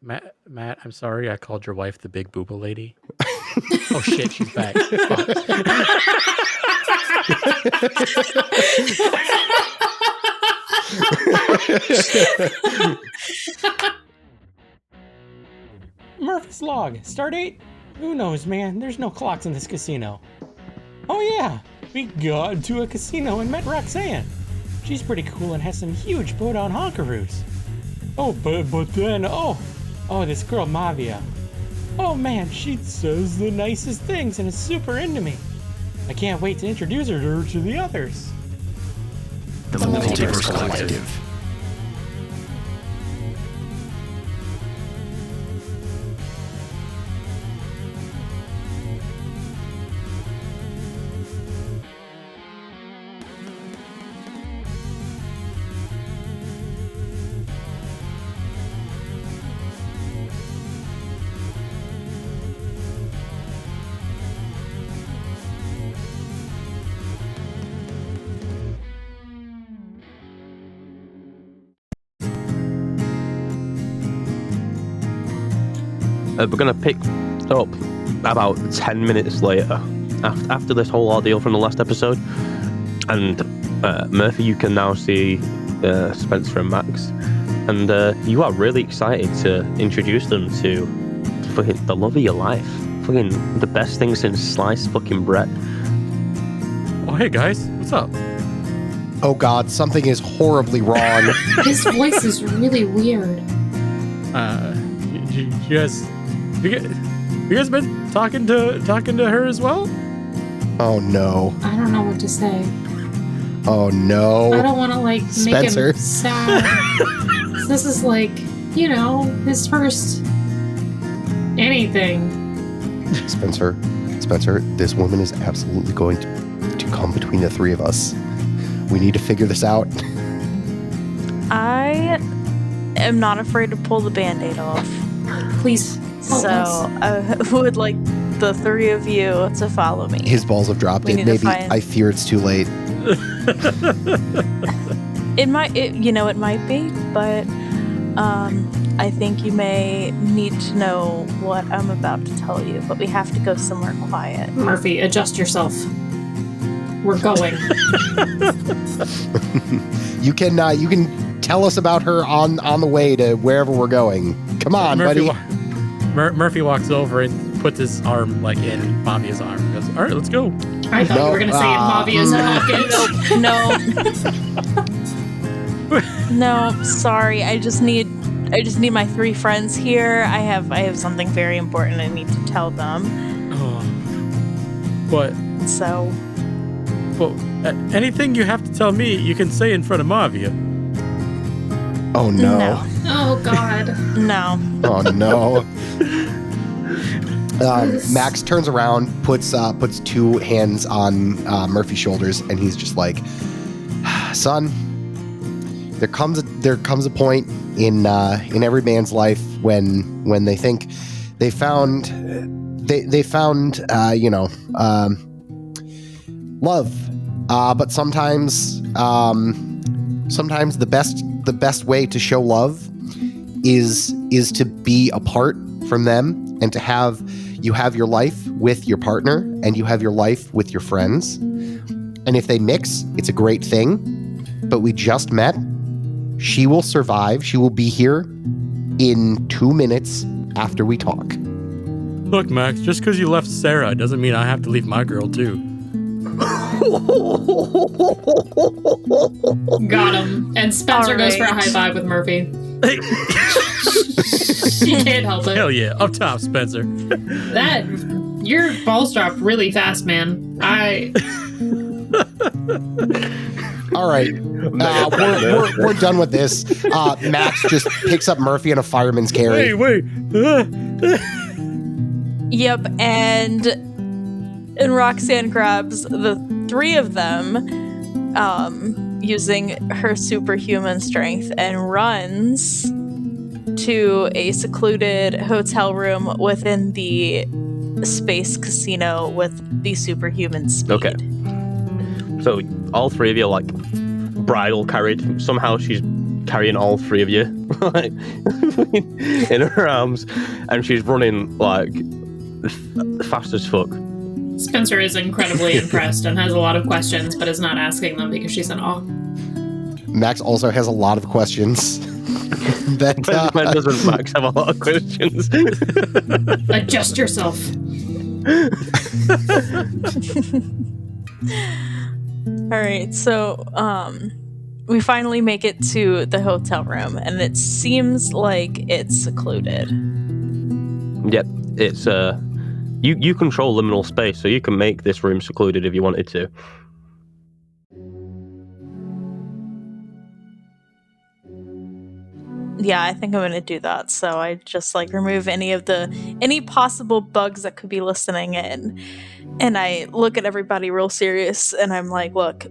Matt, I'm sorry I called your wife the big booba lady. Oh shit, she's back. Fuck. Murphy's Log. Start date? Who knows, man? There's no clocks in this casino. Oh yeah, we got to a casino and met Roxanne. She's pretty cool and has some huge bow-down honkaroos. Oh, but then, this girl Mavia. Oh man, she says the nicest things and is super into me. I can't wait to introduce her to the others. The Multiversal Collective. We're going to pick up about 10 minutes later, after this whole ordeal from the last episode. And Murphy, you can now see Spencer and Max. And you are really excited to introduce them to fucking the love of your life. Fucking the best thing since sliced fucking bread. Oh, hey guys, what's up? Oh god, something is horribly wrong. His voice is really weird. You guys been talking to her as well? Oh no. I don't know what to say. Oh no. I don't want to Spencer. make him sad. This is his first anything. Spencer, this woman is absolutely going to come between the three of us. We need to figure this out. I am not afraid to pull the Band-Aid off. Please. So I would like the three of you to follow me. His balls have dropped. I fear it's too late. It might be, but I think you may need to know what I'm about to tell you, but we have to go somewhere quiet. Murphy, adjust yourself. We're going. You can tell us about her on the way to wherever we're going. Come on, buddy. Murphy walks over and puts his arm in Mavia's arm. He goes, all right, let's go. I thought you were going to say in Mavia's pocket. No, sorry. I just need my three friends here. I have something very important I need to tell them. But anything you have to tell me, you can say in front of Mavia. Oh no. Oh god. No. Oh no. Max turns around, puts two hands on Murphy's shoulders, and he's just like, "Son, there comes a point in every man's life when they think they found love, but sometimes the best way to show love is to be apart from them and to have your life with your partner and you have your life with your friends. And if they mix, it's a great thing. But we just met. She will survive. She will be here in 2 minutes after we talk." Look, Max, just because you left Sarah doesn't mean I have to leave my girl too. Got him. And Spencer goes for a high five with Murphy. He can't help it. Hell yeah, up top, Spencer. Your balls dropped really fast, man. All right, we're done with this. Max just picks up Murphy in a fireman's carry. Wait. Yep, and Roxanne grabs the three of them, using her superhuman strength, and runs to a secluded hotel room within the space casino with the superhuman speed. Okay. So all three of you are bridal carried. Somehow she's carrying all three of you like, in her arms, and she's running like fast as fuck. Spencer is incredibly impressed and has a lot of questions, but is not asking them because she's in awe. Max also has a lot of questions. That When doesn't Max have a lot of questions? Adjust yourself. All right, so we finally make it to the hotel room, and it seems like it's secluded. Yep, it's you control liminal space, so you can make this room secluded if you wanted to. Yeah, I think I'm gonna do that. So I just like remove any possible bugs that could be listening in, and I look at everybody real serious, and I'm like, look,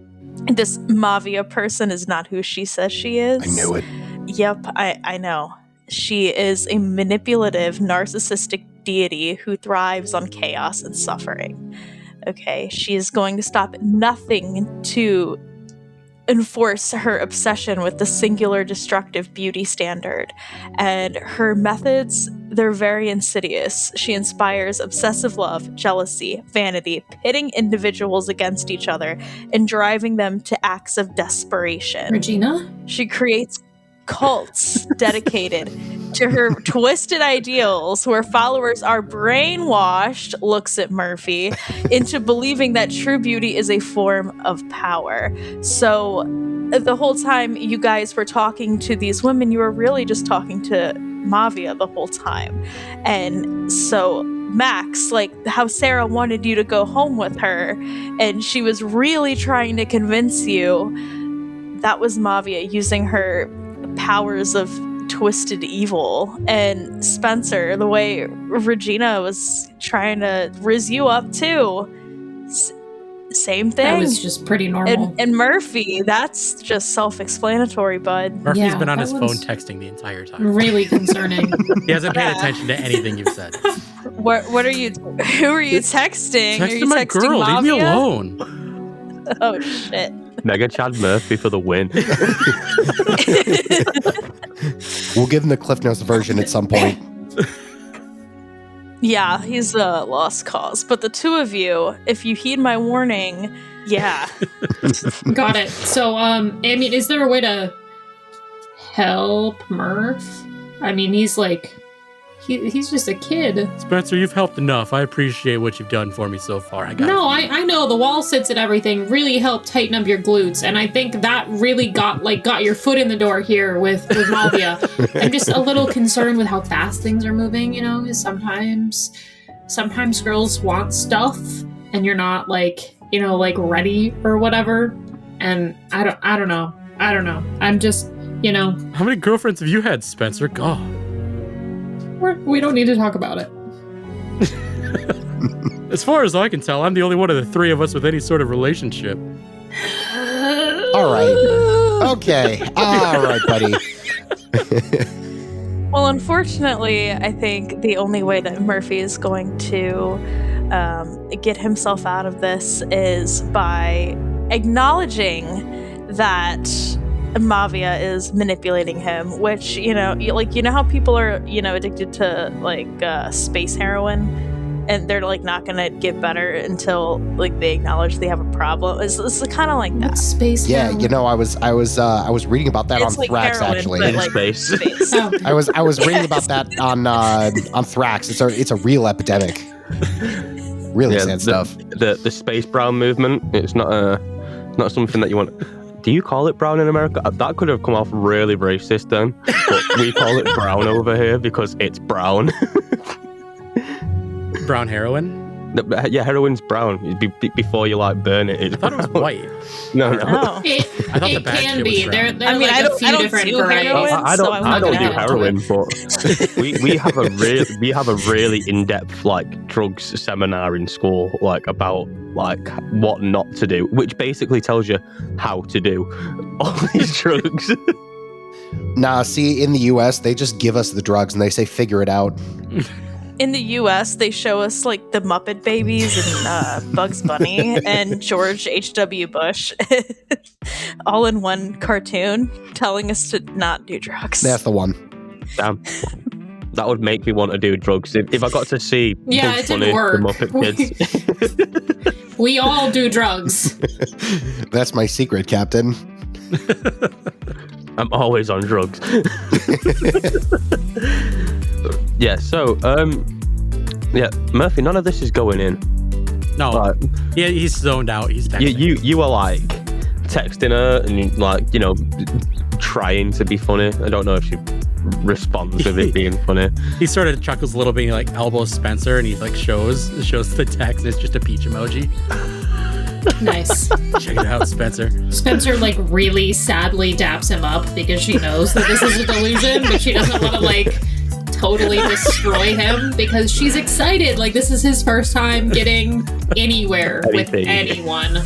this Mavia person is not who she says she is. I knew it. Yep, I know. She is a manipulative, narcissistic deity who thrives on chaos and suffering. Okay, she is going to stop at nothing to enforce her obsession with the singular destructive beauty standard. And her methods, they're very insidious. She inspires obsessive love, jealousy, vanity, pitting individuals against each other and driving them to acts of desperation. Regina? She creates cults dedicated to her twisted ideals where followers are brainwashed, looks at Murphy, into believing that true beauty is a form of power. So the whole time you guys were talking to these women, you were really just talking to Mavia the whole time. And so Max, like how Sarah wanted you to go home with her and she was really trying to convince you, that was Mavia using her powers of twisted evil. And Spencer, the way Regina was trying to rizz you up too, same thing. That was just pretty normal. And Murphy, that's just self-explanatory, bud. Murphy's been on that his phone was texting the entire time. really concerning. He hasn't paid Yeah. attention to anything you've said. What are you? Who are you texting? Are you Texting my texting girl. Leave me Mavia? alone. Oh shit. Mega Chad Murphy for the win. We'll give him the Cliff Notes version at some point. Yeah, he's a lost cause. But the two of you, if you heed my warning, yeah. Got it. So, I mean, is there a way to help Murph? I mean, he's like, he's just a kid. Spencer, you've helped enough. I appreciate what you've done for me so far. I know the wall sits and everything really helped tighten up your glutes, and I think that really got your foot in the door here with Mavia. I'm just a little concerned with how fast things are moving, you know, because sometimes girls want stuff and you're not like, you know, like ready or whatever. And I don't know. I'm just, you know. How many girlfriends have you had, Spencer? God. We don't need to talk about it. As far as I can tell, I'm the only one of the three of us with any sort of relationship. All right. Okay. All right, buddy. Well, unfortunately, I think the only way that Murphy is going to get himself out of this is by acknowledging that Mavia is manipulating him, which, you know how people are, you know, addicted to like space heroin, and they're like not gonna get better until like they acknowledge they have a problem. It's kind of like that. What's space? Yeah, heroin? you know, I was reading about that It's on like Thrax heroin, actually. but, In like, space. Oh. I was reading about that on Thrax. It's a real epidemic. Really sad stuff. The space brown movement. It's not something that you want. Do you call it brown in America? That could have come off really racist then, but we call it brown over here because it's brown. Brown heroin? Yeah, heroin's brown. Before you like burn it, it's I thought it was brown. white. No. Oh. I thought the It bad can shit was be. brown. There I mean, are I like a don't few different do varieties. heroin. I so don't. I'm I not don't gonna do add to heroin, but we have a really in-depth like drugs seminar in school, like about like what not to do, which basically tells you how to do all these drugs. Nah, see, in the U.S., they just give us the drugs and they say figure it out. in the US, they show us like the Muppet Babies and Bugs Bunny and George H.W. Bush all in one cartoon telling us to not do drugs. That's the one. Damn. That would make me want to do drugs. If I got to see Yeah, Bugs it Bunny, didn't work. the Muppet Kids. We all do drugs. That's my secret, Captain. I'm always on drugs. Yeah, so, Murphy, none of this is going in. No, Like, yeah, he's zoned out. He's texting. you are like texting her and like, you know, trying to be funny. I don't know if she responds with it being funny. He sort of chuckles a little bit. And he like elbows Spencer, and he like shows the text. And it's just a peach emoji. Nice. Check it out, Spencer. Spencer like really sadly daps him up because she knows that this is a delusion, but she doesn't want to like totally destroy him because she's excited. Like this is his first time getting anywhere with anyone.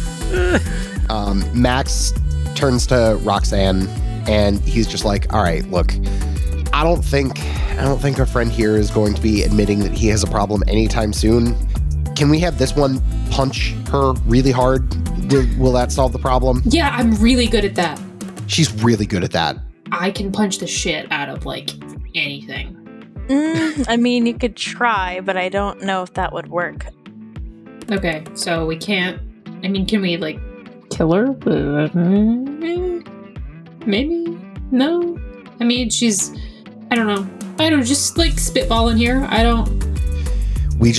Max turns to Roxanne and he's just like, all right, look, I don't think our friend here is going to be admitting that he has a problem anytime soon. Can we have this one punch her really hard? Will that solve the problem? Yeah, I'm really good at that. She's really good at that. I can punch the shit out of like anything. I mean, you could try, but I don't know if that would work. Okay, so we can't. I mean, can we like kill her? Maybe? No. I mean, she's. I don't know. Just like spitballing here. I don't. We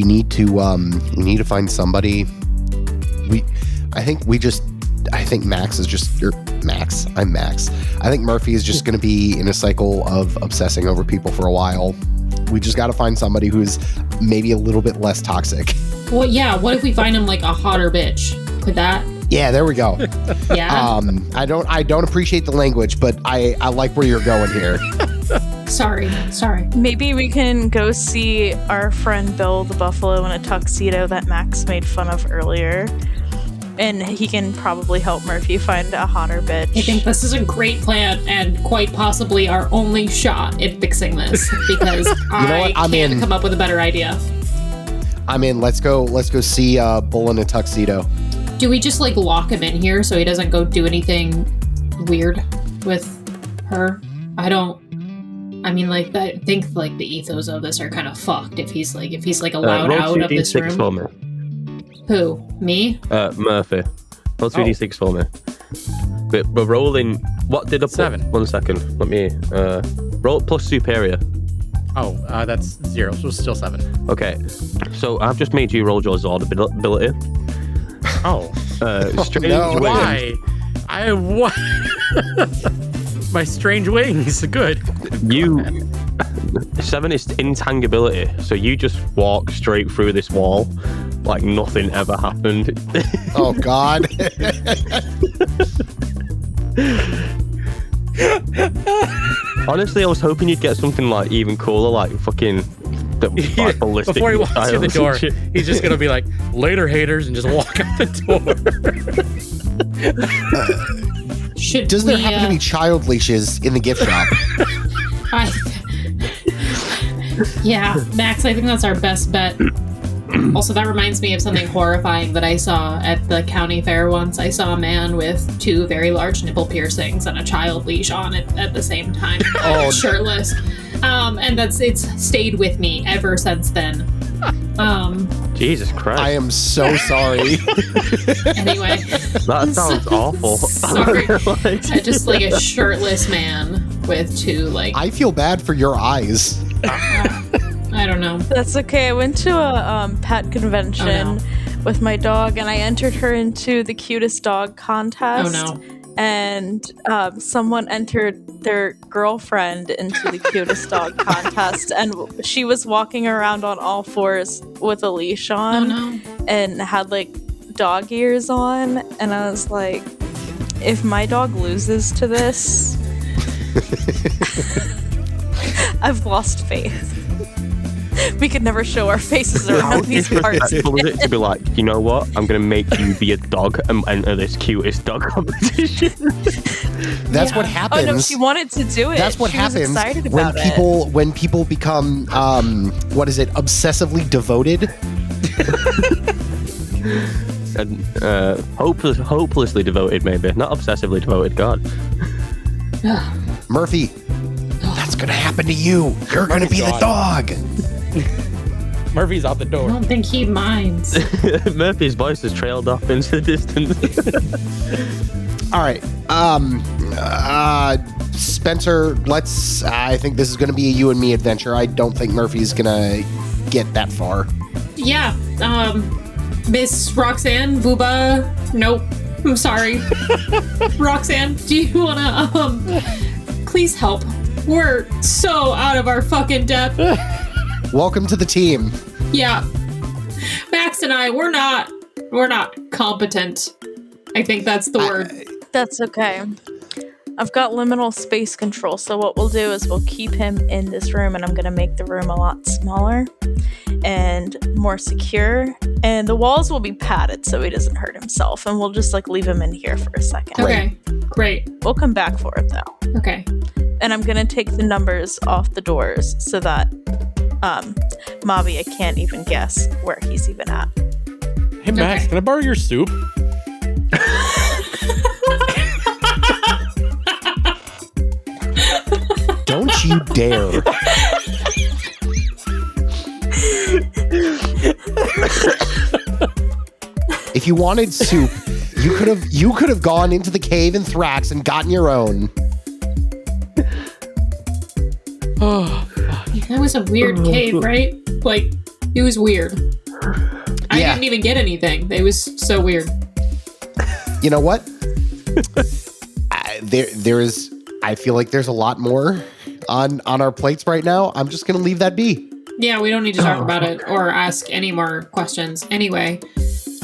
need to find somebody. I think Max is just Max. I'm Max. I think Murphy is just going to be in a cycle of obsessing over people for a while. We just got to find somebody who's maybe a little bit less toxic. Well, yeah. What if we find him like a hotter bitch? Could that? Yeah, there we go. Yeah. I don't appreciate the language, but I like where you're going here. Sorry. Maybe we can go see our friend Bill the Buffalo in a tuxedo that Max made fun of earlier. And he can probably help Murphy find a hotter bitch. I think this is a great plan and quite possibly our only shot at fixing this because I can't come up with a better idea. I'm in. Let's go see Bull in a tuxedo. Do we just like lock him in here so he doesn't go do anything weird with her? I think like the ethos of this are kind of fucked if he's like allowed out of this room. For me. Who? Me? Murphy. Roll 3d6 for me. We're rolling. What did I put? 7. 1 second. Let me roll plus superior. Oh, that's 0. So it's still 7. Okay. So I've just made you roll your Zord ability. Oh. Strange no. Why? What? My strange wings. Good. 7 is intangibility, so you just walk straight through this wall like nothing ever happened. Oh God. Honestly, I was hoping you'd get something like even cooler, like fucking like ballistic. Before he walks through the missiles door, and shit. he's just gonna be like, "Later, haters," and just walk out the door. Does there happen to be child leashes in the gift shop? Yeah, Max, I think that's our best bet. Also, that reminds me of something horrifying that I saw at the county fair once. I saw a man with 2 very large nipple piercings and a child leash on it at the same time, shirtless. And it's stayed with me ever since then. Jesus Christ. I am so sorry. Anyway. That sounds awful. Sorry. Just like a shirtless man with 2 like... I feel bad for your eyes. I don't know. That's okay. I went to a pet convention with my dog, and I entered her into the cutest dog contest. Oh, no. And someone entered their girlfriend into the cutest dog contest, and she was walking around on all 4s with a leash on and had like dog ears on. And I was like, if my dog loses to this, I've lost faith. We could never show our faces How around these parts. disrespectful is it to be like, you know what? I'm gonna make you be a dog and enter this cutest dog competition. That's what Oh happens. no, she wanted to do it. That's what She was happens excited when about it. people become obsessively devoted. And hopelessly devoted, maybe not obsessively devoted. God, Murphy, that's gonna happen to you. You're gonna be the dog. Murphy's out the I door. don't think he minds. Murphy's voice has trailed off into the distance. All right, Spencer. I think this is gonna be a you and me adventure. I don't think Murphy's gonna get that far. Yeah, Miss Roxanne, Booba, nope, I'm sorry. Roxanne, do you wanna, please help? We're so out of our fucking depth. Welcome to the team. Yeah. Max and I, we're not competent. I think that's the word. That's okay. I've got liminal space control, so what we'll do is we'll keep him in this room, and I'm going to make the room a lot smaller and more secure, and the walls will be padded so he doesn't hurt himself, and we'll just like leave him in here for a second. Okay, great. We'll come back for it though. Okay. And I'm going to take the numbers off the doors so that Mavia can't even guess where he's even at. Hey Max, Okay. can I borrow your soup? Don't you dare. If you wanted soup, you could have gone into the cave in Thrax and gotten your own. Oh, That was a weird cave, right? Like, it was weird. I Yeah. didn't even get anything. It was so weird. You know what? I feel like there's a lot more on our plates right now. I'm just gonna leave that be. Yeah, we don't need to talk about it or ask any more questions. Anyway,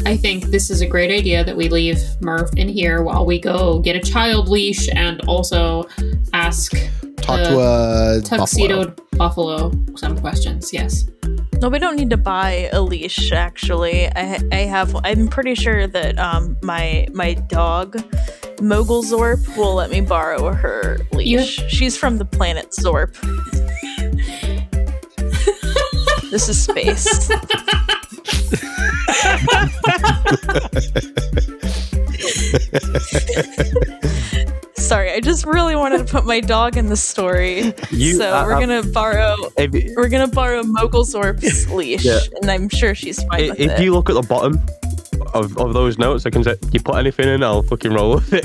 I think this is a great idea that we leave Murph in here while we go get a child leash and also ask Talk to a tuxedoed buffalo some questions. Yes. No, we don't need to buy a leash. Actually, I'm pretty sure that my dog, Mogul Zorp, will let me borrow her leash. She's from the planet Zorp. This is space. Sorry, I just really wanted to put my dog in the story. We're gonna borrow Mogul Zorp's leash, and I'm sure she's fine with it. If you look at the bottom of those notes, I can say, you put anything in, I'll fucking roll with it.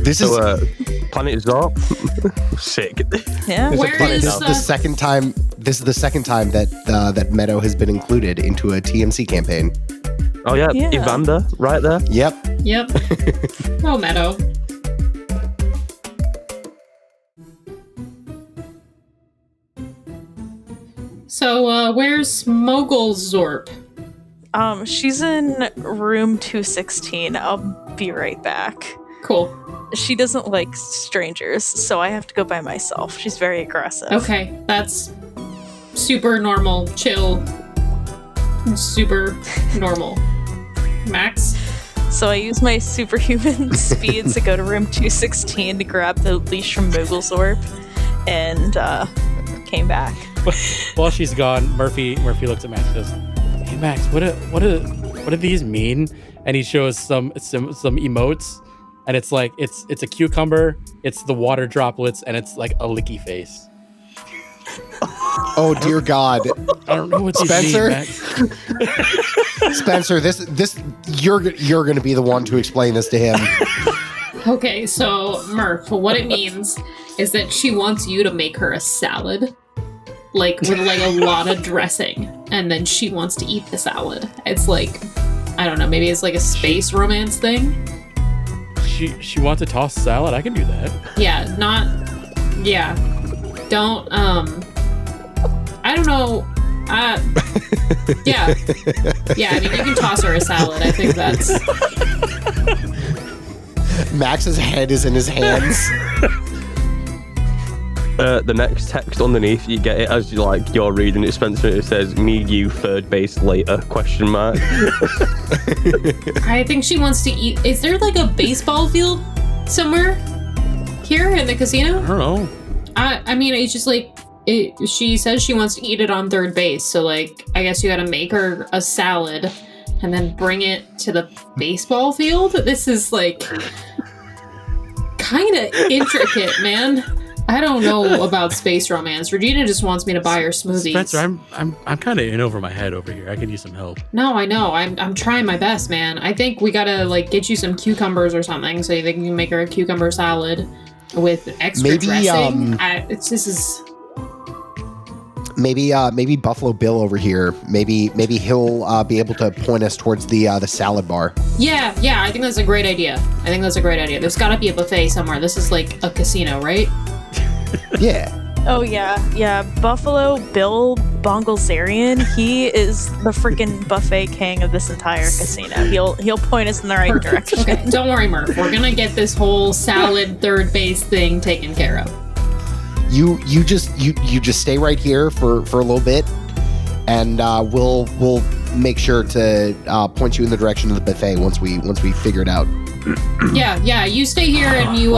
This is Planet Zorp. Sick. Yeah. this is the second time. This is the second time that Meadow has been included into a TMC campaign. Oh yeah, Yeah. Evander, right there. Yep. Yep. Oh, Meadow. So, where's Mogul Zorp? She's in room 216. I'll be right back. Cool. She doesn't like strangers, so I have to go by myself. She's very aggressive. Okay, that's super normal, chill, super normal. Max? So I use my superhuman speed to go to room 216 to grab the leash from Mogul Zorp, and came back. while she's gone, Murphy looks at Max and goes, "Hey Max, what do these mean?" And he shows some emotes, and it's like it's a cucumber, it's the water droplets, and it's like a licky face. Oh dear God, I don't know what these Spencer? mean, Max. Spencer, this you're going to be the one to explain this to him. Okay, so Murph, what it means is that she wants you to make her a salad, like with like a lot of dressing, and then she wants to eat the salad. It's like, I don't know, maybe it's like a space romance thing. She wants to toss salad. I can do that. Don't I don't know. Yeah, I mean, you can toss her a salad. I think that's. Max's head is in his hands. The next text underneath, you get it as you're reading it, Spencer. It says, "Need you third base later?" ? I think she wants to eat. Is there like a baseball field somewhere here in the casino? I don't know. I mean, it's just like she says she wants to eat it on third base. So like, I guess you got to make her a salad and then bring it to the baseball field. This is like kind of intricate, man. I don't know about space romance. Regina just wants me to buy her smoothies. Spencer, I'm kind of in over my head over here. I could use some help. No, I know. I'm trying my best, man. I think we gotta like get you some cucumbers or something so they can make her a cucumber salad with extra dressing. Maybe Buffalo Bill over here. Maybe he'll be able to point us towards the salad bar. Yeah. I think that's a great idea. There's gotta be a buffet somewhere. This is like a casino, right? Yeah. Oh yeah. Buffalo Bill Bongalzarian. He is the freaking buffet king of this entire casino. He'll point us in the right direction. Okay, don't worry, Murph. We're gonna get this whole salad third base thing taken care of. You just stay right here for a little bit, and we'll make sure to point you in the direction of the buffet once we figure it out. Yeah. You stay here and you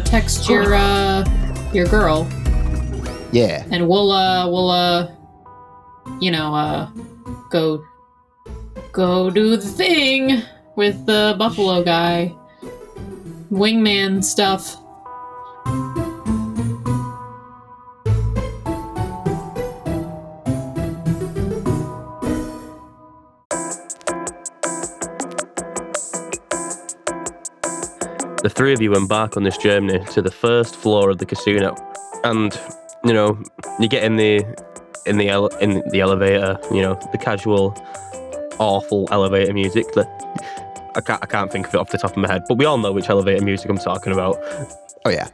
text your girl. Yeah. And we'll go do the thing with the buffalo guy. Wingman stuff. The three of you embark on this journey to the first floor of the casino, and you get in the elevator. The casual, awful elevator music that I can't think of it off the top of my head, but we all know which elevator music I'm talking about. Oh yeah,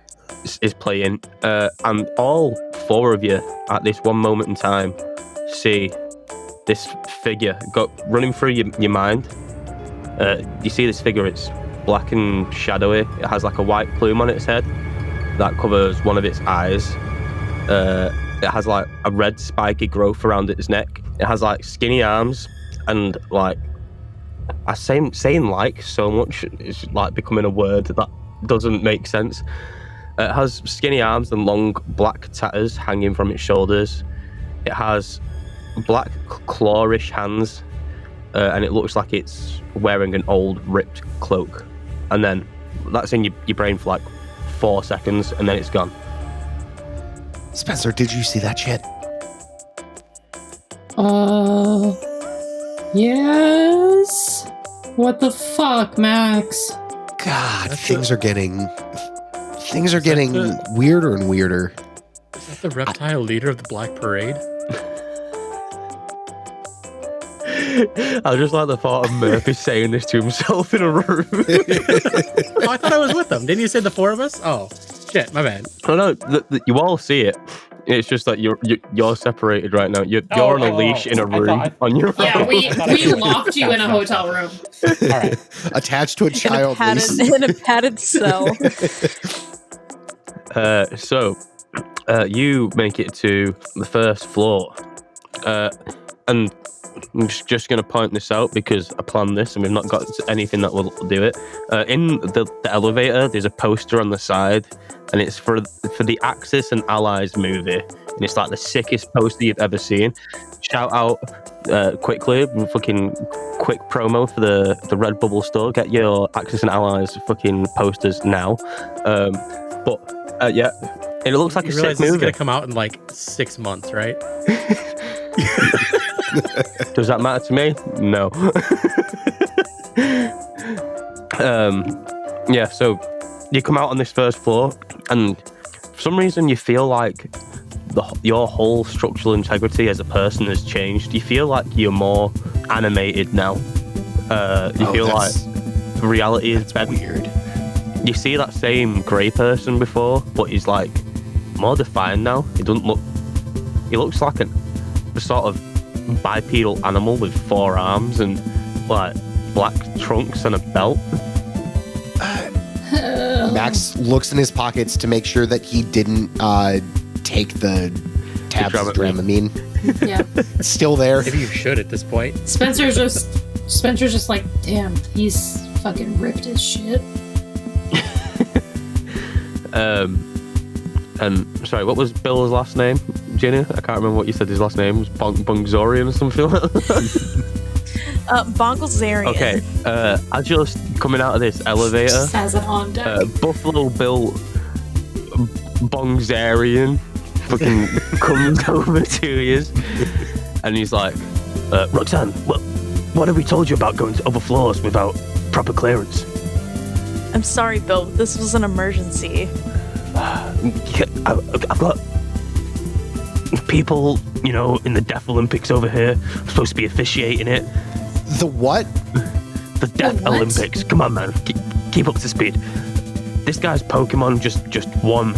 is playing, and all four of you at this one moment in time see this figure running through your mind. You see this figure. It's black and shadowy. It has like a white plume on its head that covers one of its eyes. It has like a red spiky growth around its neck. It has like skinny arms and like saying like so much is like becoming a word that doesn't make sense. It has skinny arms and long black tatters hanging from its shoulders. It has black clawish hands, and it looks like it's wearing an old ripped cloak. And then that's in your brain for like 4 seconds, and then it's gone. Spencer, did you see that shit? Yes. What the fuck, Max? God, things are getting weirder and weirder. Is that the reptile leader of the Black Parade? I just like the thought of Murphy saying this to himself in a room. Oh, I thought I was with them. Didn't you say the four of us? Oh, shit, my bad. Oh no, you all see it. It's just that you're separated right now. You're on a leash in a room on your own. Yeah, we locked you in a hotel room. All right. Attached to a child leash. In a padded cell. So you make it to the first floor, and I'm just going to point this out because I planned this and we've not got anything that will do it. In the elevator, there's a poster on the side, and it's for the Axis and Allies movie, and it's like the sickest poster you've ever seen. Shout out quickly, fucking quick promo for the Redbubble store. Get your Axis and Allies fucking posters now. Yeah, it looks like a sick this movie. is going to come out in like 6 months, right? Does that matter to me? No. Yeah, so you come out on this first floor, and for some reason you feel like your whole structural integrity as a person has changed. You feel like you're more animated now. You feel like reality is better. Weird. You see that same grey person before, but he's like more defined now. He looks like a sort of bipedal animal with 4 arms and like black trunks and a belt. Max looks in his pockets to make sure that he didn't take the tabs of Dramamine. Yeah. It's still there. Maybe you should at this point. Spencer's just like, damn, he's fucking ripped as shit. And sorry, what was Bill's last name? Ginny? I can't remember what you said his last name was. Bongzorian or something like that? Bonglezarian. Okay, I just coming out of this elevator. Just has it on deck. Buffalo Bill Bongzarian fucking comes over to you, and he's like, Roxanne, what have we told you about going to other floors without proper clearance? I'm sorry, Bill. This was an emergency. I've got people, in the Death Olympics over here. I'm supposed to be officiating it. The what? The Death what? Olympics. Come on, man. Keep up to speed. This guy's Pokemon just won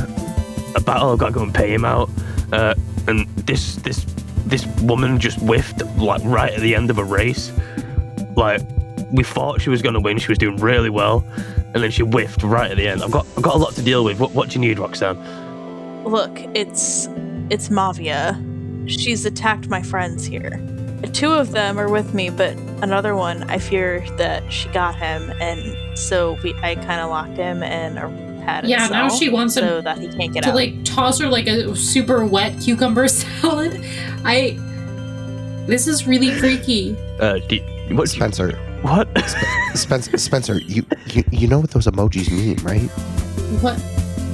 a battle. I've got to go and pay him out. And this woman just whiffed like right at the end of a race. Like, we thought she was going to win. She was doing really well. And then she whiffed right at the end. I've got a lot to deal with. What do you need, Roxanne? Look, it's Mavia. She's attacked my friends here. 2 of them are with me, but another one, I fear that she got him, and so I kind of locked him in a padded Yeah, cell now she wants him so that he can't get to out. like toss her like a super wet cucumber salad. This is really freaky. Spencer. What? Spencer, you know what those emojis mean, right? What?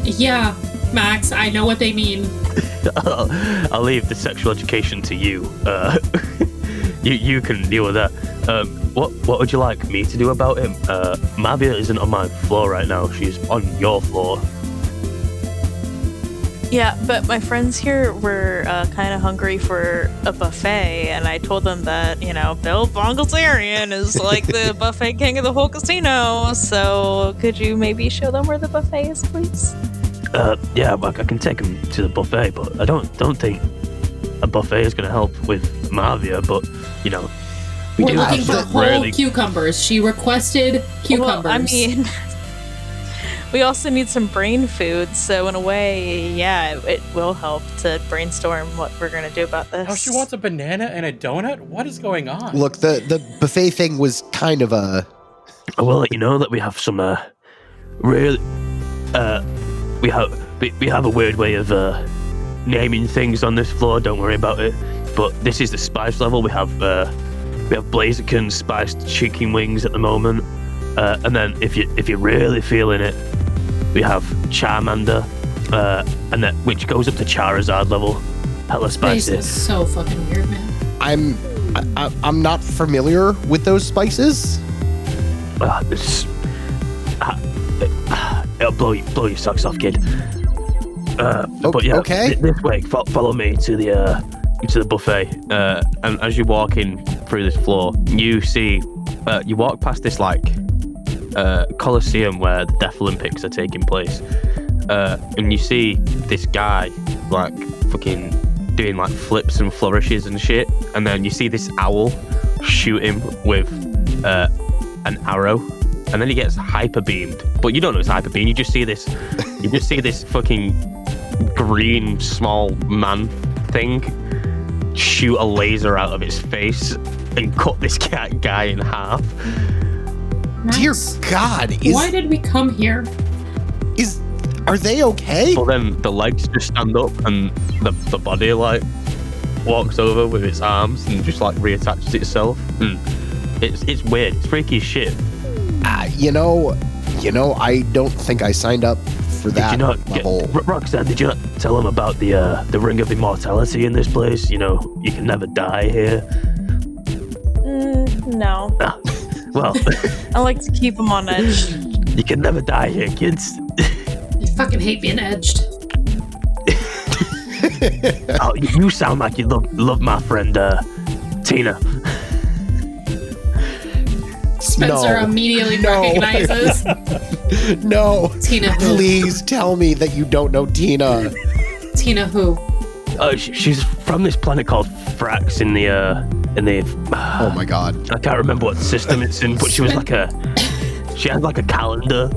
Yeah, Max, I know what they mean. I'll leave the sexual education to you. You can deal with that. What would you like me to do about him? Mavia isn't on my floor right now. She's on your floor. Yeah, but my friends here were kind of hungry for a buffet, and I told them that, Bill Bonglezarian is like the buffet king of the whole casino, so could you maybe show them where the buffet is, please? Yeah, I can take them to the buffet, but I don't think a buffet is going to help with Mavia, but, we We're do looking have for some whole really... cucumbers. She requested cucumbers. Well, I mean, we also need some brain food, so in a way, yeah, it will help to brainstorm what we're going to do about this. Oh, she wants a banana and a donut? What is going on? Look, the buffet thing was kind of a... I will let you know that we have some, really... We have a weird way of naming things on this floor. Don't worry about it. But this is the spice level. We have Blaziken spiced chicken wings at the moment, and then if you're really feeling it, we have Charmander, and then which goes up to Charizard level. Hella spicy. This is so fucking weird, man. I'm not familiar with those spices. It'll blow your socks off, kid. But yeah, okay. This way. Follow me to the buffet. And as you're walking through this floor, you see, you walk past this Coliseum where the Death Olympics are taking place, and you see this guy fucking doing flips and flourishes and shit, and then you see this owl shoot him with an arrow. And then he gets hyper beamed, but you don't know it's hyper beamed. You just see this fucking green small man thing shoot a laser out of its face and cut this guy in half. Max, Dear God, why did we come here? Are they okay? Well, then the legs just stand up and the body walks over with its arms and just reattaches itself. And it's weird. It's freaky as shit. I don't think I signed up for that level. Roxanne, did you not tell him about the Ring of Immortality in this place? You can never die here. No. Well, I like to keep them on edge. You can never die here, kids. I fucking hate being edged. Oh, you sound like you love my friend Tina. Spencer immediately recognizes. No. Tina who? Please tell me that you don't know Tina. Tina who? She's from this planet called Frax in the Oh my God. I can't remember what system it's in, but she was she had a calendar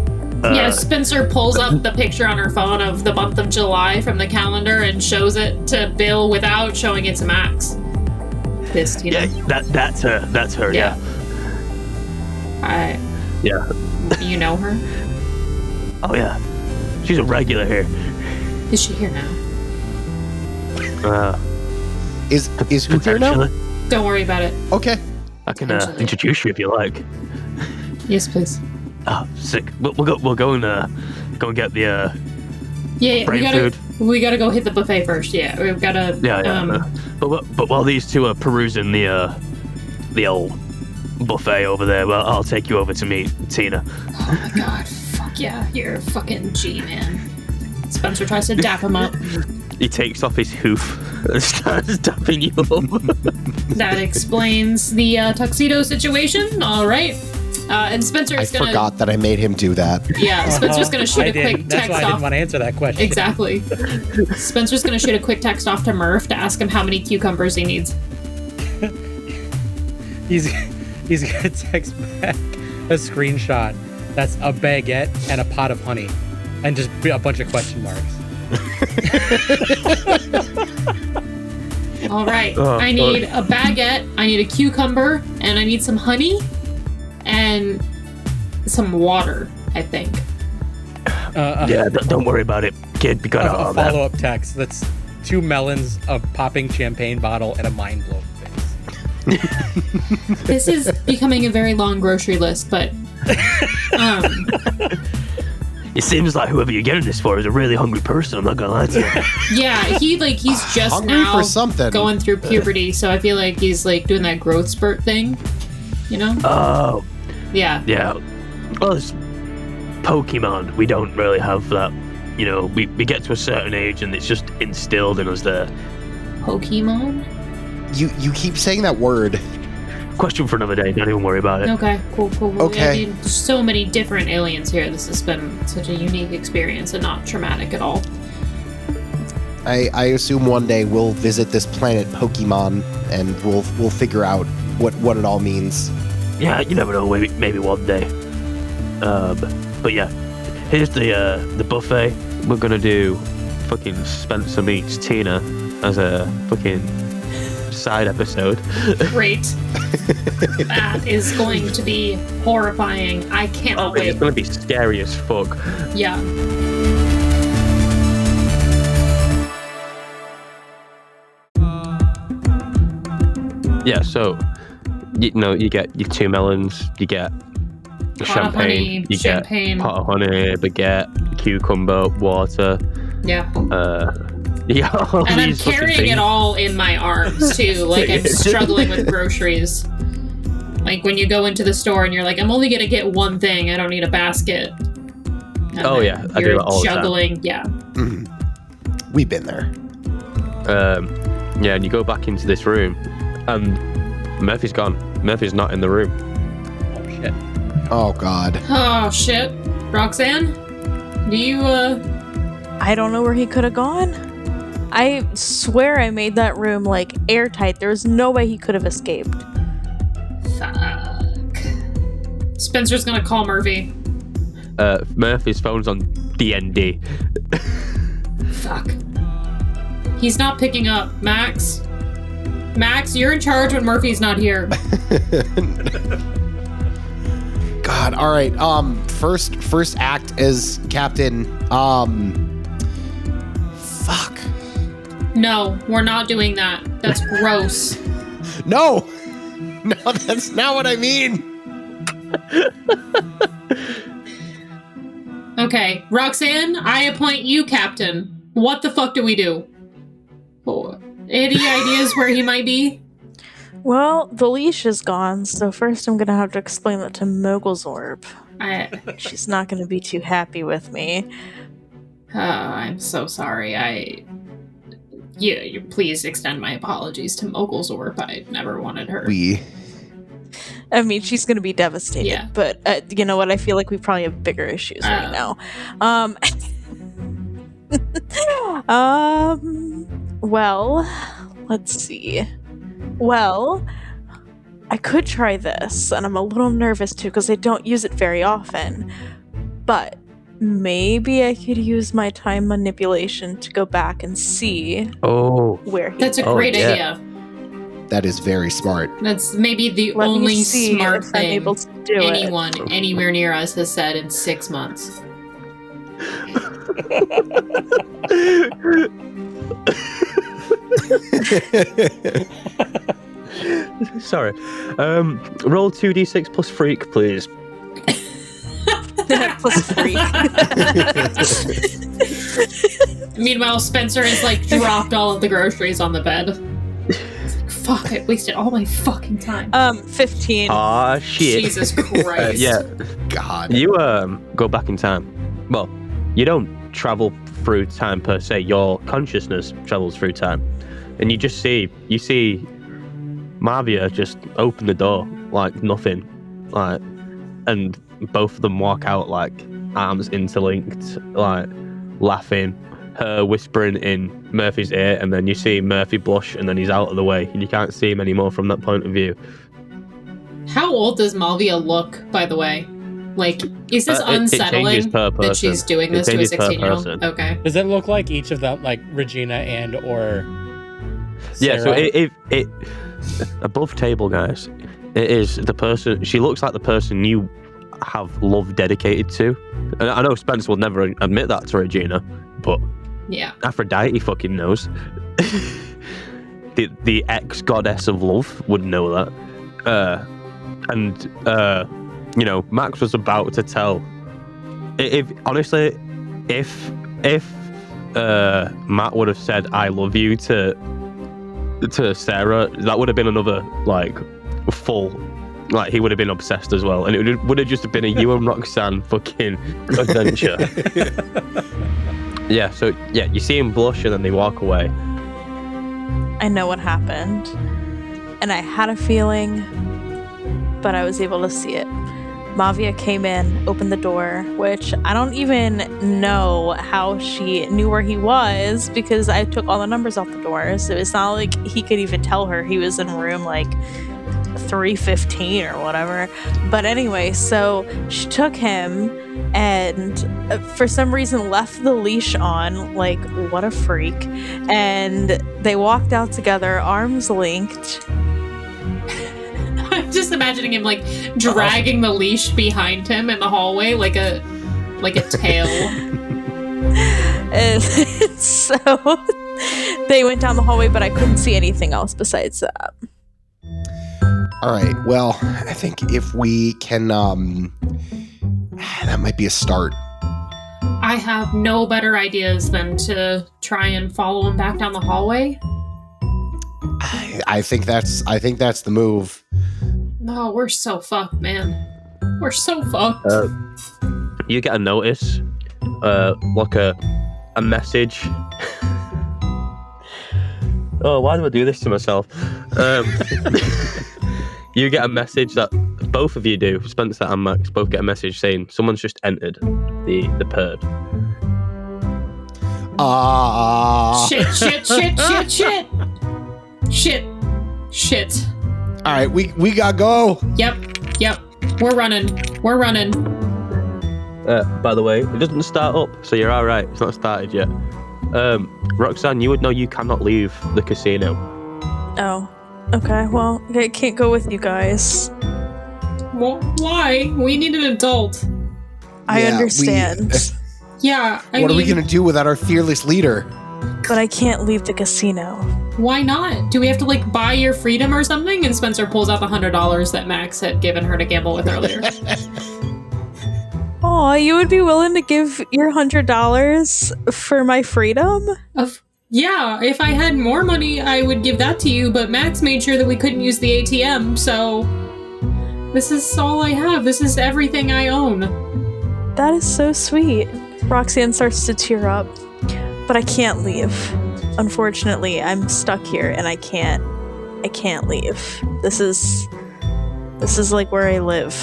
Yeah, Spencer pulls up the picture on her phone of the month of July from the calendar and shows it to Bill without showing it to Max. This Tina. Yeah, that's her. That's her. Yeah. Yeah. You know her? Oh yeah. She's a regular here. Is she here now? Is who here now? Potentially. Don't worry about it. Okay. I can Potentially. introduce you if you like. Yes, please. Oh, sick. We'll go and get the Yeah, brain food. we gotta go hit the buffet first. Yeah, we've gotta. But while these two are perusing the old buffet over there, well, I'll take you over to meet Tina. Oh my god! Fuck yeah, you're a fucking G man. Spencer tries to dap him up. He takes off his hoof and starts dapping you up. That explains the tuxedo situation. All right. And Spencer's gonna. forgot that I made him do that. Yeah, Spencer's gonna shoot a quick That's text why I off. didn't want to answer that question. Exactly. Spencer's gonna shoot a quick text off to Murph to ask him how many cucumbers he needs. He's gonna text back a screenshot that's a baguette and a pot of honey, and just a bunch of question marks. All right. I need a baguette. I need a cucumber, and I need some honey, and some water. I think. Yeah, don't worry about it, kid. We got all A that. follow-up text that's 2 melons, a popping champagne bottle, and a mind blown face. This is becoming a very long grocery list, but It seems like whoever you're getting this for is a really hungry person. I'm not gonna lie to you. yeah, he's just Hungry now for something. going through puberty, so I feel like he's like doing that growth spurt thing, you know? Oh, Yeah. yeah. Well, it's Pokemon. We don't really have that. You know, we get to a certain age and it's just instilled in us there. Pokemon? You keep saying that word. Question for another day. Don't even worry about it. Okay, cool. Okay. I mean, there's so many different aliens here. This has been such a unique experience and not traumatic at all. I assume one day we'll visit this planet Pokemon and we'll figure out what it all means. Yeah, you never know. Maybe one day. But yeah, here's the buffet. We're gonna do fucking Spencer meets Tina as a fucking side episode. Great. That is going to be horrifying. I cannot It's wait. gonna be scary as fuck. Yeah. Yeah, so you get your 2 melons, you get the Pot of honey, you champagne. get pot of honey, baguette, cucumber, water. Yeah. Yeah, all And I'm these fucking carrying things. it all in my arms too. Like I'm struggling with groceries. Like when you go into the store and you're like, I'm only gonna get one thing. I don't need a basket. And Oh, then yeah, I do you're that all the time. juggling. Yeah. We've been there. Yeah, and you go back into this room, and Murphy's gone. Murphy's not in the room. Oh shit. Oh God. Oh shit. Roxanne, do you I don't know where he could have gone. I swear I made that room like airtight. There was no way he could have escaped. fuck. Spencer's gonna call Murphy. Murphy's phone's on DND. Fuck. He's not picking up. Max, you're in charge when Murphy's not here. God. All right. First act as captain. Fuck. No, we're not doing that. That's gross. No. No, that's not what I mean. Okay, Roxanne, I appoint you captain. What the fuck do we do? Oh, any ideas where he might be? Well, the leash is gone, so first I'm gonna have to explain that to Mogulzorb. She's not gonna be too happy with me. I'm so sorry. You please extend my apologies to Mogulzorp. I never wanted her. I mean, she's gonna be devastated. Yeah. But you know what? I feel like we probably have bigger issues right now. Well, let's see. Well, I could try this, and I'm a little nervous too because I don't use it very often. But maybe I could use my time manipulation to go back and see where he That's a great idea. That is very smart. That's maybe the Let me only see smart if I'm thing able to do anyone anywhere near us has said in 6 months. Sorry. Roll 2d6 plus freak, please. Plus freak. Meanwhile, Spencer has like dropped all of the groceries on the bed. It's like, fuck, I wasted all my fucking time. 15. Ah, shit. Jesus Christ. Yeah. God. You go back in time. Well, you don't travel through time per se. Your consciousness travels through time, and you see Mavia just open the door like nothing, like, and both of them walk out like arms interlinked, like laughing. Her whispering in Murphy's ear, and then you see Murphy blush, and then he's out of the way, and you can't see him anymore from that point of view. How old does Mavia look, by the way? Like, is this unsettling that she's doing this to a 16-year-old? Okay. Does it look like each of them, like Regina and or Sarah? Yeah, so it above table, guys, it is the person. She looks like the person you have love dedicated to. And I know Spence will never admit that to Regina, but yeah, Aphrodite fucking knows. the ex-goddess of love would know that. You know, Max was about to tell. If Matt would have said "I love you" to Sarah, that would have been another like full. Like, he would have been obsessed as well, and it would have just been a you and Roxanne fucking adventure. Yeah, so yeah, you see him blush and then they walk away. I know what happened, and I had a feeling, but I was able to see it. Mavia came in, opened the door, which I don't even know how she knew where he was because I took all the numbers off the door, so it's not like he could even tell her he was in room like 315 or whatever. But anyway, so she took him and for some reason left the leash on, like, what a freak, and they walked out together, arms linked. I'm just imagining him like dragging the leash behind him in the hallway like a tail. And so they went down the hallway, but I couldn't see anything else besides that. All right. Well, I think if we can, that might be a start. I have no better ideas than to try and follow him back down the hallway. I think that's the move. No, we're so fucked, man. We're so fucked. You get a notice, like a message. Oh, why do I do this to myself? You get a message that both of you do. Spencer and Max both get a message saying someone's just entered the perd. Shit. All right, we gotta go. Yep. We're running. By the way, it doesn't start up, so you're all right. It's not started yet. Roxanne, you would know you cannot leave the casino. Oh, okay. Well, I can't go with you guys. Well, why? We need an adult. I understand. Yeah. What are we gonna do without our fearless leader? But I can't leave the casino. Why not? Do we have to like buy your freedom or something? And Spencer pulls out the $100 that Max had given her to gamble with earlier. Oh, you would be willing to give your $100 for my freedom? Yeah, if I had more money, I would give that to you, but Max made sure that we couldn't use the ATM, so this is all I have. This is everything I own. That is so sweet. Roxanne starts to tear up, but I can't leave. Unfortunately, I'm stuck here and I can't leave. This is like where I live.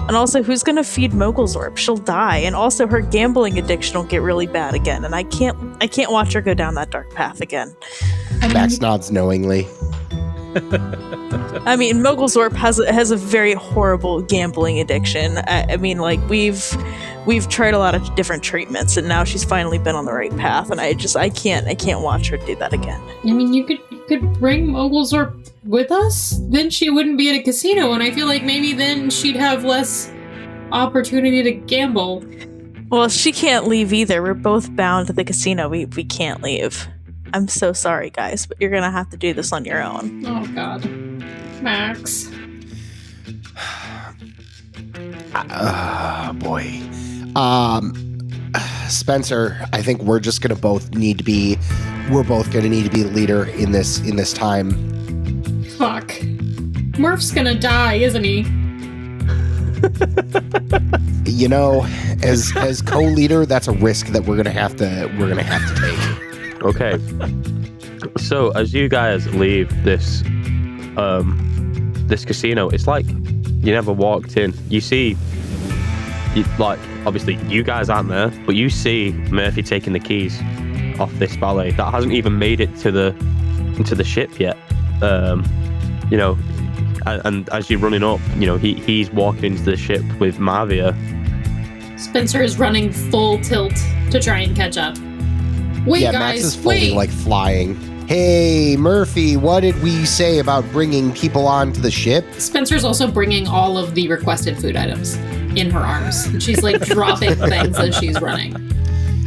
And also, who's gonna feed Mogulzorp? She'll die, and also her gambling addiction will get really bad again, and I can't watch her go down that dark path again. Max nods knowingly. I mean, Mogulzorp has a very horrible gambling addiction. I mean, like we've tried a lot of different treatments, and now she's finally been on the right path. And I can't watch her do that again. I mean, you could bring Mogulzorp with us. Then she wouldn't be at a casino, and I feel like maybe then she'd have less opportunity to gamble. Well, she can't leave either. We're both bound to the casino. We can't leave. I'm so sorry, guys, but you're gonna have to do this on your own. Oh God, Max. Boy. Spencer, I think we're gonna need to be the leader in this time. Fuck. Murph's gonna die, isn't he? You know, as co-leader, that's a risk that we're gonna have to take. Okay. So as you guys leave this casino, it's like you never walked in. You see, obviously you guys aren't there, but you see Murphy taking the keys off this valet that hasn't even made it into the ship yet. You know, and as you're running up, you know, he's walking into the ship with Mavia. Spencer is running full tilt to try and catch up. Wait, yeah, guys, Max is fully wait. flying. Hey, Murphy, what did we say about bringing people onto the ship? Spencer's also bringing all of the requested food items in her arms. And she's dropping things as she's running.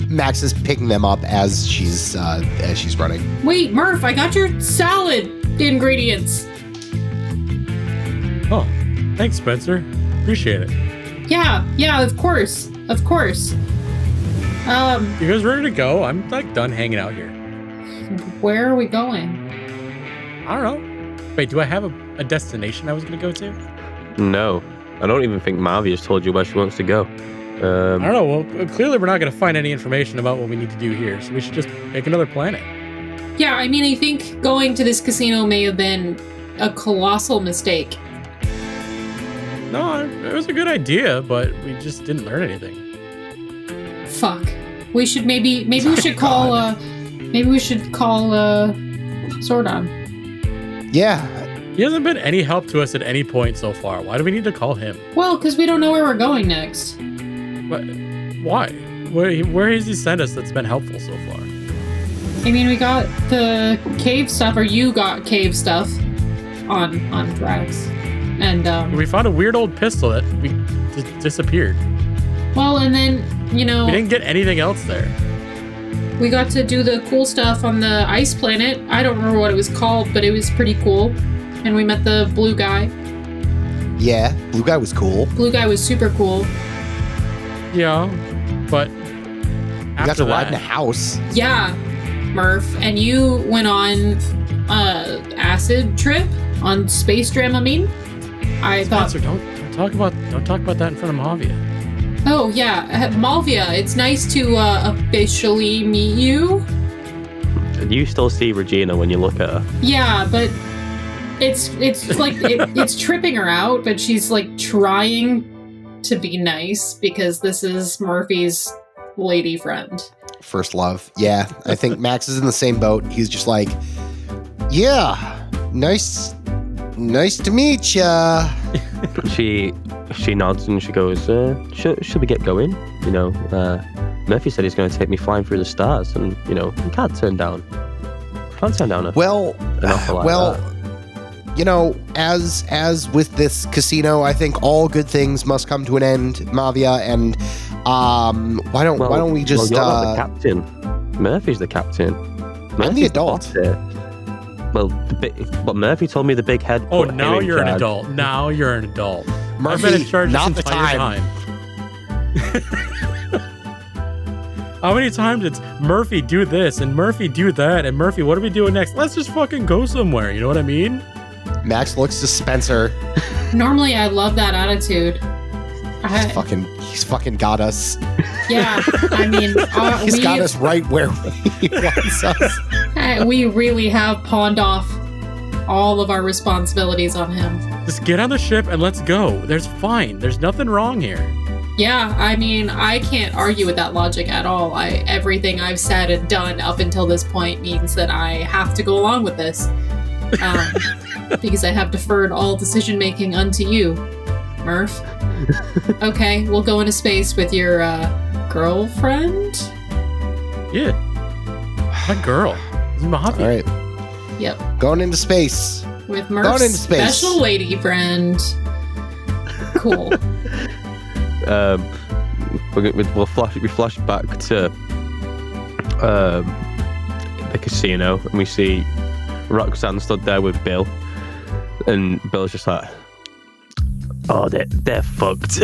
Max is picking them up as she's running. Wait, Murph, I got your salad ingredients. Oh, thanks, Spencer. Appreciate it. Yeah, of course. You guys ready to go? I'm done hanging out here. Where are we going? I don't know. Wait, do I have a destination I was gonna go to? No, I don't even think Mavia's told you where she wants to go. I don't know. Well, clearly we're not gonna find any information about what we need to do here, so we should just pick another planet. Yeah, I mean, I think going to this casino may have been a colossal mistake. No, it was a good idea, but we just didn't learn anything. Fuck. We should maybe we should call Sordon. Yeah. He hasn't been any help to us at any point so far. Why do we need to call him? Well, because we don't know where we're going next. What? Why? Where has he sent us that's been helpful so far? I mean, we got the cave stuff, or you got cave stuff on Drax. And We found a weird old pistol that disappeared. well, and then, you know, We didn't get anything else there. we got to do the cool stuff on the ice planet. I don't remember what it was called, but it was pretty cool. And we met the blue guy. Yeah, blue guy was cool. Blue guy was super cool. Yeah, but You got after to ride that, in a house. Yeah, Murph. And you went on acid trip on Space Dramamine. I thought. Spencer, don't talk about that in front of Mavia. Oh yeah, Malvia. It's nice to officially meet you. And you still see Regina when you look at her. Yeah, but it's it's tripping her out. But she's trying to be nice because this is Murphy's lady friend. First love. Yeah, I think Max is in the same boat. He's just yeah, nice to meet ya. She nods and she goes, should we get going? You know, Murphy said he's going to take me flying through the stars, and you know, you can't turn down an offer like that. You know, as with this casino, I think all good things must come to an end, Mavia. And why don't we just? You're not the captain. Murphy's the captain. I'm the adult. Well, but Murphy told me the big head. Oh, put now him in you're an charge. adult. Now you're an adult. Murphy, I've been in charge not this the entire time. How many times it's Murphy do this and Murphy do that and Murphy, what are we doing next? Let's just fucking go somewhere. You know what I mean? Max looks to Spencer. Normally, I love that attitude. He's fucking got us. Yeah, I mean, He's got us right where he wants us. we really have pawned off all of our responsibilities on him. Just get on the ship and let's go. There's nothing wrong here. Yeah, I mean, I can't argue with that logic at all. Everything I've said and done up until this point means that I have to go along with this. because I have deferred all decision making unto you, Murph. Okay, we'll go into space with your girlfriend. Yeah. My girl. It's Mavia. All right. Yep. Going into space. With Going Murph's into space. special lady friend. Cool. We'll flash back to the casino, and we see Roxanne stood there with Bill, and Bill's just like, "Oh, they're fucked."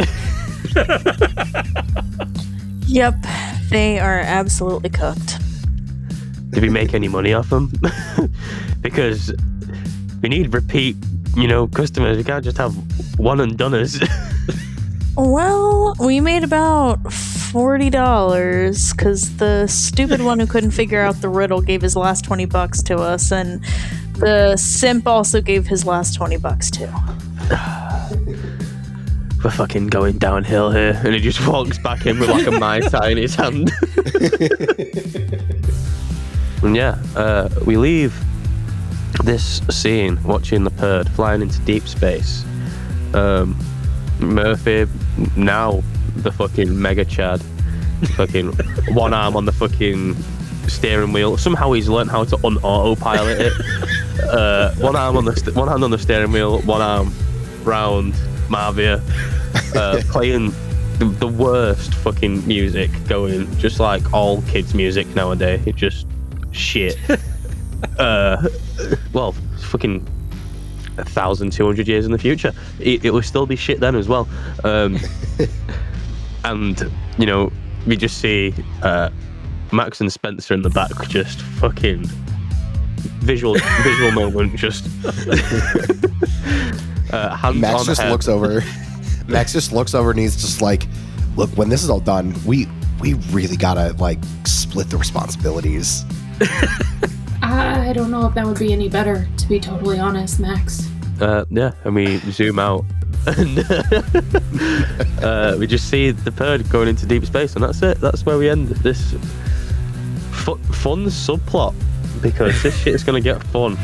Yep, they are absolutely cooked. Did we make any money off them? Because we need repeat, customers. We can't just have one and doneers. Well, we made about $40 because the stupid one who couldn't figure out the riddle gave his last $20 to us, and the simp also gave his last $20 too. We're fucking going downhill here. And he just walks back in with like a Mai Tai in his hand. And yeah, we leave this scene watching the Purd flying into deep space. Murphy, now the fucking mega chad, fucking one arm on the fucking steering wheel. Somehow he's learned how to un-autopilot it. One hand on the steering wheel, one arm round Mavia, playing the worst fucking music going, just like all kids' music nowadays. It's just shit. Well, fucking 1,200 years in the future, it will still be shit then as well. And we just see Max and Spencer in the back, just fucking visual moment. Just hands Max on just head. looks over. Max just looks over and he's just like, "Look, when this is all done, we really gotta like split the responsibilities." I don't know if that would be any better, to be totally honest, Max. Yeah, and we zoom out, and we just see the Purd going into deep space, and that's it. That's where we end this fun subplot, because this shit's gonna get fun.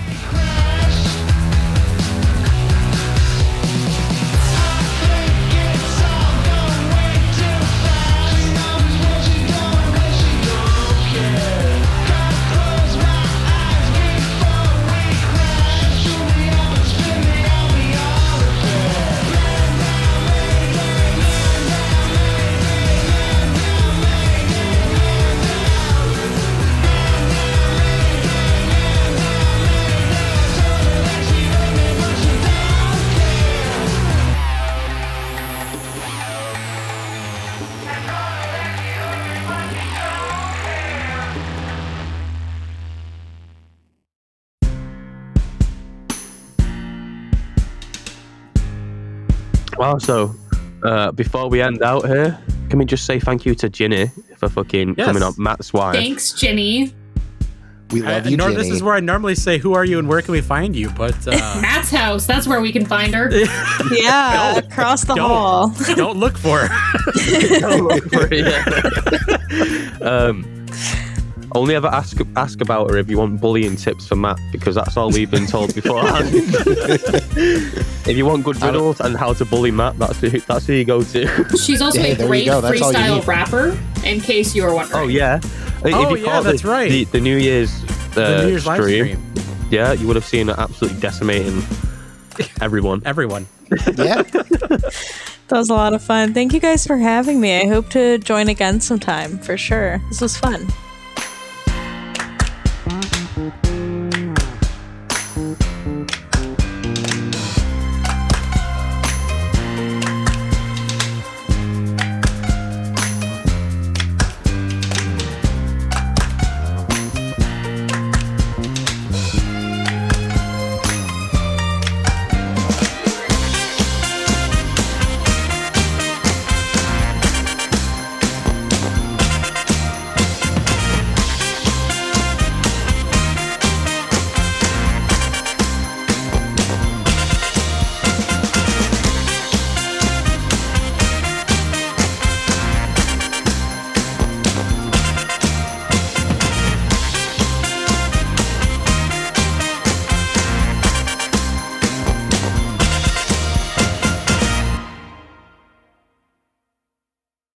Also, before we end out here, can we just say thank you to Ginny for fucking coming on, Matt's wife. Thanks, Ginny. We love you, Ginny. This is where I normally say, "Who are you and where can we find you?" But Matt's house. That's where we can find her. Yeah, across the hall. Don't look for her. Don't look for it, yeah. Only ever ask about her if you want bullying tips for Matt, because that's all we've been told beforehand. If you want good riddles and how to bully Matt, that's who you go to. She's also Hey, a there you great go. That's all you freestyle need. rapper, in case you were wondering. Oh yeah. Oh, yeah, that's right. The New Year's, the New Year's live stream. Yeah, you would have seen it absolutely decimating everyone. Yeah. That was a lot of fun. Thank you guys for having me. I hope to join again sometime, for sure. This was fun.